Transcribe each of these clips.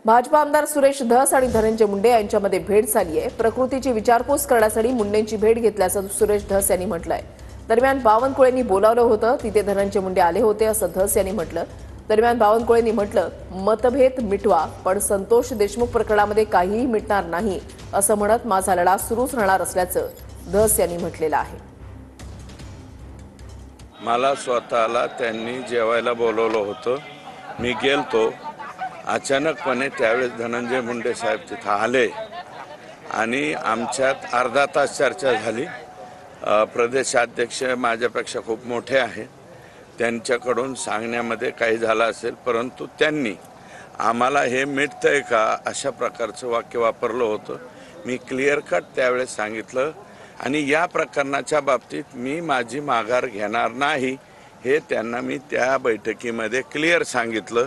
भाजपा आमदार सुरेश धस आणि धनंजय मुंडे यांच्यामध्ये भेट झाली आहे। प्रकृतीची विचारपूस करण्यासाठी मुंडेंची भेट घेतल्याचं सुरेश धस यांनी म्हटलंय। दरम्यान बावनकुळेंनी बोलावलं होतं, तिथे धनंजय मुंडे आले होते असं धस यांनी म्हटलं। दरम्यान बावनकुळेंनी म्हटलं, मतभेद मिटवा पण संतोष देशमुख प्रकरणामध्ये काहीही मिटणार नाही असं म्हणत माझा लढा सुरूच राहणार असल्याचं धस यांनी म्हटलेलं आहे। मला स्वतःला त्यांनी जेवायला बोलवलं होतं, मी गेलतो। अचानकपणे त्यावेळेस धनंजय मुंडे साहेब तिथं आले आणि आमच्यात अर्धा तास चर्चा झाली। प्रदेशाध्यक्ष माझ्यापेक्षा खूप मोठे आहेत, त्यांच्याकडून सांगण्यामध्ये काही झालं असेल, परंतु त्यांनी आम्हाला हे मिटतंय का अशा प्रकारचं वाक्य वापरलं होतं। मी क्लिअर कट त्यावेळेस सांगितलं आणि या प्रकरणाच्या बाबतीत मी माझी माघार घेणार नाही हे त्यांना मी त्या बैठकीमध्ये क्लिअर सांगितलं।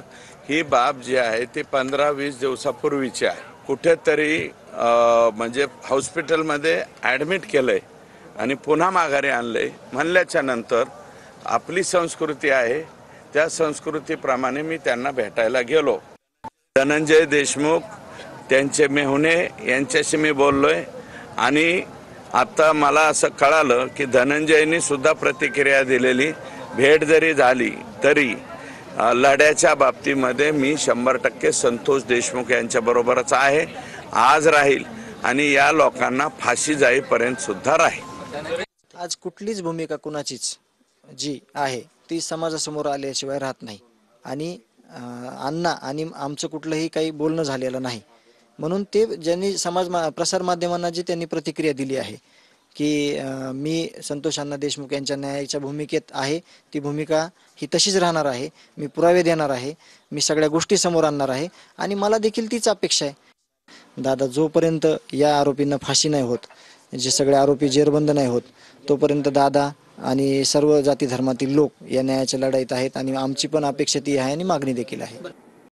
ही बाब जी आहे ती 15-20 दिवसापूर्वीची आहे। कुठेतरी म्हणजे हॉस्पिटलमध्ये ॲडमिट केलंय आणि पुन्हा माघारी आणलंय म्हणल्याच्या नंतर आपली संस्कृती आहे, त्या संस्कृतीप्रमाणे मी त्यांना भेटायला गेलो। धनंजय देशमुख त्यांचे मेहुणे यांच्याशी मी बोललोय आणि आता मला असं कळालं की धनंजयनी सुद्धा प्रतिक्रिया दिलेली। भेट जरी झाली तरी लढ्याच्या बाबतीमध्ये मी 100% संतोष देशमुख यांच्या बरोबरच आहे, आज राहील आणि या लोकांना फाशी जाईपर्यंत सुद्धा राहील। आज कुठलीच भूमिका कुणाचीच जी आहे ती समाजासमोर आल्याशिवाय राहत नाही आणि अण्णा आणि आमचं कुठलंही काही बोलणं झालेलं नाही, म्हणून ते ज्यांनी प्रसार माध्यमांना जी त्यांनी प्रतिक्रिया दिली आहे की मी संतोष अण्णा देशमुख यांच्या न्यायाच्या भूमिकेत आहे, ती भूमिका ही तशीच राहणार आहे। मी पुरावे देणार आहे, मी सगळ्या गोष्टी समोर आणणार आहे आणि मला देखील तीच अपेक्षा आहे। दादा जोपर्यंत या आरोपींना फाशी नाही होत, जे सगळे आरोपी जेरबंद नाही होत, तोपर्यंत दादा आणि सर्व जाती धर्मातील लोक या न्यायाच्या लढाईत आहेत आणि आमची पण अपेक्षा ती आहे आणि मागणी देखील आहे।